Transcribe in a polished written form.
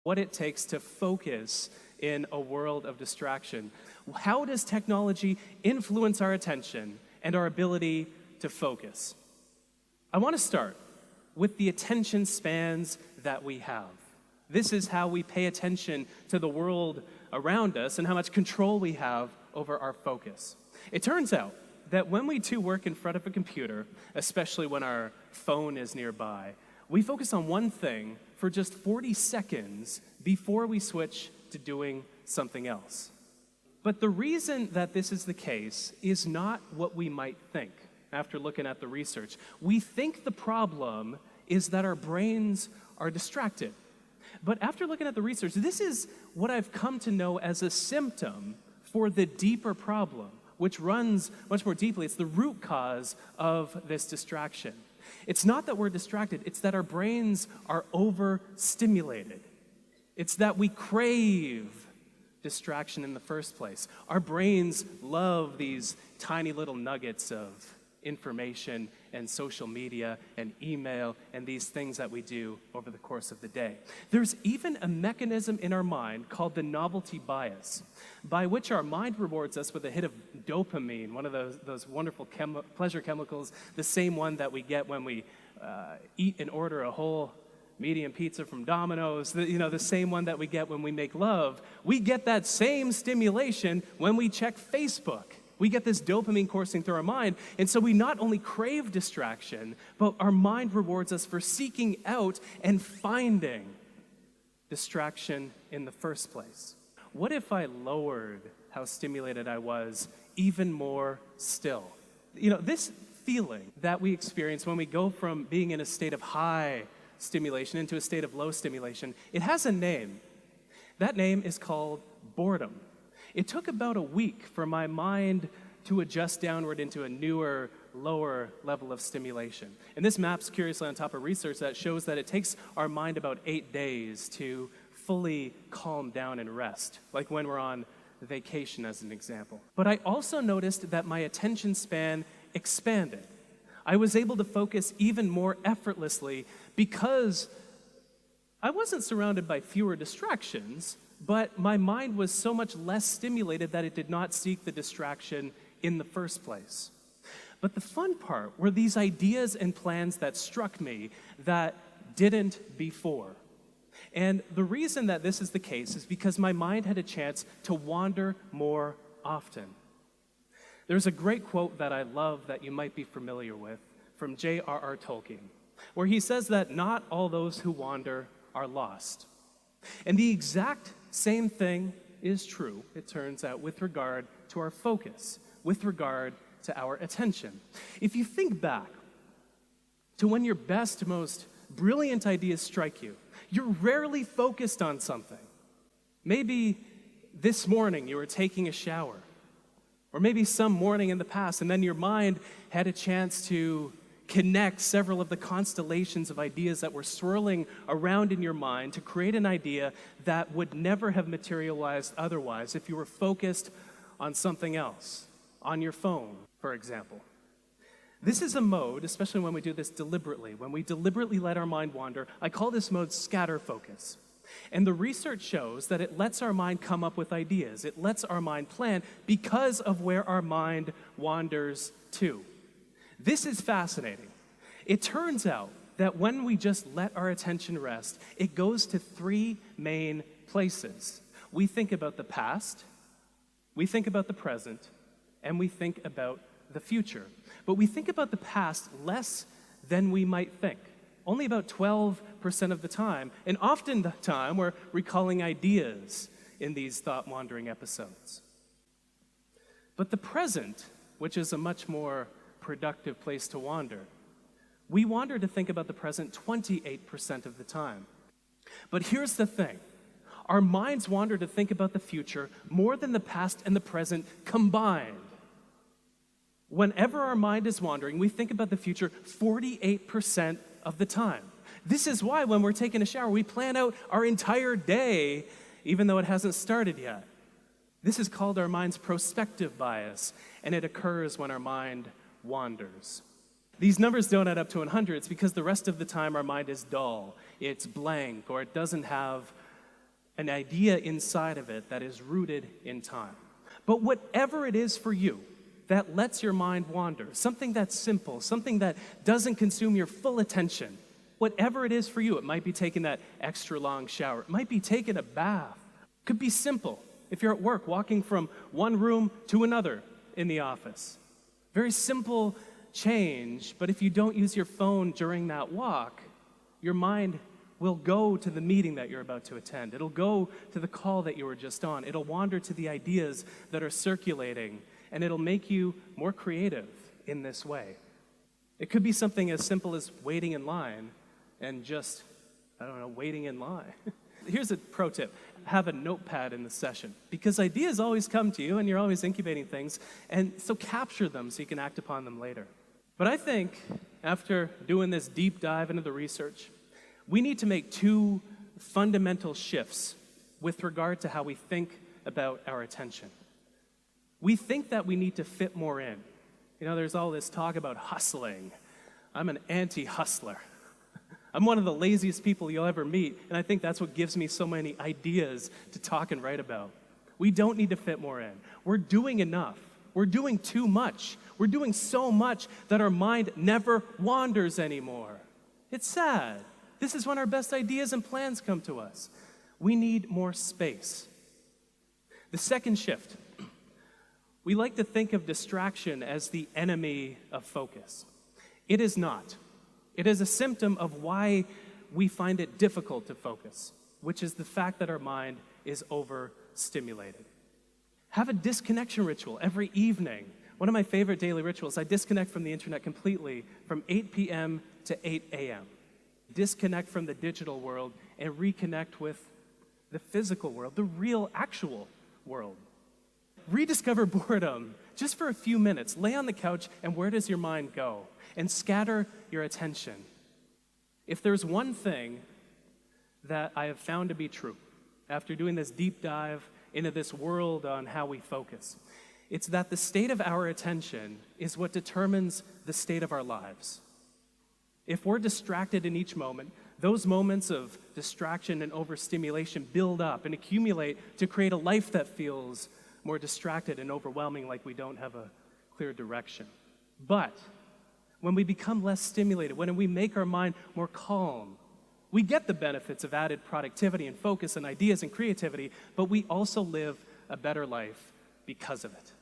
what it takes to focus in a world of distraction. How does technology influence our attention and our ability to focus? I want to start with the attention spans that we have. This is how we pay attention to the world around us and how much control we have over our focus. It turns out that when we do work in front of a computer, especially when our phone is nearby, we focus on one thing for just 40 seconds before we switch to doing something else. But the reason that this is the case is not what we might think after looking at the research. We think the problem is that our brains are distracted. But after looking at the research, this is what I've come to know as a symptom for the deeper problem, which runs much more deeply. It's the root cause of this distraction. It's not that we're distracted, it's that our brains are overstimulated. It's that we crave distraction in the first place. Our brains love these tiny little nuggets of information and social media and email and these things that we do over the course of the day. There's even a mechanism in our mind called the novelty bias, by which our mind rewards us with a hit of dopamine, one of those wonderful pleasure chemicals, the same one that we get when we eat and order a whole medium pizza from Domino's, the same one that we get when we make love. We get that same stimulation when we check Facebook. We get this dopamine coursing through our mind, and so we not only crave distraction, but our mind rewards us for seeking out and finding distraction in the first place. What if I lowered how stimulated I was even more still? This feeling that we experience when we go from being in a state of high stimulation into a state of low stimulation, it has a name. That name is called boredom. It took about a week for my mind to adjust downward into a newer, lower level of stimulation. And this maps curiously on top of research that shows that it takes our mind about 8 days to fully calm down and rest, like when we're on vacation as an example. But I also noticed that my attention span expanded. I was able to focus even more effortlessly because I wasn't surrounded by fewer distractions, but my mind was so much less stimulated that it did not seek the distraction in the first place. But the fun part were these ideas and plans that struck me that didn't before. And the reason that this is the case is because my mind had a chance to wander more often. There's a great quote that I love that you might be familiar with from J.R.R. Tolkien, where he says that not all those who wander are lost. And the exact same thing is true, it turns out, with regard to our focus, with regard to our attention. If you think back to when your best, most brilliant ideas strike you, you're rarely focused on something. Maybe this morning you were taking a shower, or maybe some morning in the past, and then your mind had a chance to connect several of the constellations of ideas that were swirling around in your mind to create an idea that would never have materialized otherwise if you were focused on something else, on your phone, for example. This is a mode, especially when we do this deliberately, when we deliberately let our mind wander. I call this mode scatter focus. And the research shows that it lets our mind come up with ideas. It lets our mind plan because of where our mind wanders to. This is fascinating. It turns out that when we just let our attention rest, it goes to 3 main places. We think about the past, we think about the present, and we think about the future. But we think about the past less than we might think. Only about 12% of the time, and often the time we're recalling ideas in these thought-wandering episodes. But the present, which is a much more productive place to wander, we wander to think about the present 28% of the time. But here's the thing. Our minds wander to think about the future more than the past and the present combined. Whenever our mind is wandering, we think about the future 48% of the time. This is why when we're taking a shower, we plan out our entire day, even though it hasn't started yet. This is called our mind's prospective bias, and it occurs when our mind wanders. These numbers don't add up to 100. It's because the rest of the time our mind is dull, it's blank, or it doesn't have an idea inside of it that is rooted in time. But whatever it is for you that lets your mind wander, something that's simple, something that doesn't consume your full attention, whatever it is for you, it might be taking that extra long shower, it might be taking a bath, it could be simple. If you're at work, walking from one room to another in the office. Very simple change, but if you don't use your phone during that walk, your mind will go to the meeting that you're about to attend. It'll go to the call that you were just on. It'll wander to the ideas that are circulating, and it'll make you more creative in this way. It could be something as simple as waiting in line and just, waiting in line. Here's a pro tip. Have a notepad in the session, because ideas always come to you and you're always incubating things, and so capture them so you can act upon them later. But I think after doing this deep dive into the research, we need to make two fundamental shifts with regard to how we think about our attention. We think that we need to fit more in. There's all this talk about hustling. I'm an anti-hustler. I'm one of the laziest people you'll ever meet, and I think that's what gives me so many ideas to talk and write about. We don't need to fit more in. We're doing enough. We're doing too much. We're doing so much that our mind never wanders anymore. It's sad. This is when our best ideas and plans come to us. We need more space. The second shift. We like to think of distraction as the enemy of focus. It is not. It is a symptom of why we find it difficult to focus, which is the fact that our mind is overstimulated. Have a disconnection ritual every evening. One of my favorite daily rituals, I disconnect from the internet completely from 8 p.m. to 8 a.m. Disconnect from the digital world and reconnect with the physical world, the real, actual world. Rediscover boredom just for a few minutes. Lay on the couch, and where does your mind go? And scatter your attention. If there's one thing that I have found to be true after doing this deep dive into this world on how we focus, it's that the state of our attention is what determines the state of our lives. If we're distracted in each moment, those moments of distraction and overstimulation build up and accumulate to create a life that feels more distracted and overwhelming, like we don't have a clear direction. But when we become less stimulated, when we make our mind more calm, we get the benefits of added productivity and focus and ideas and creativity, but we also live a better life because of it.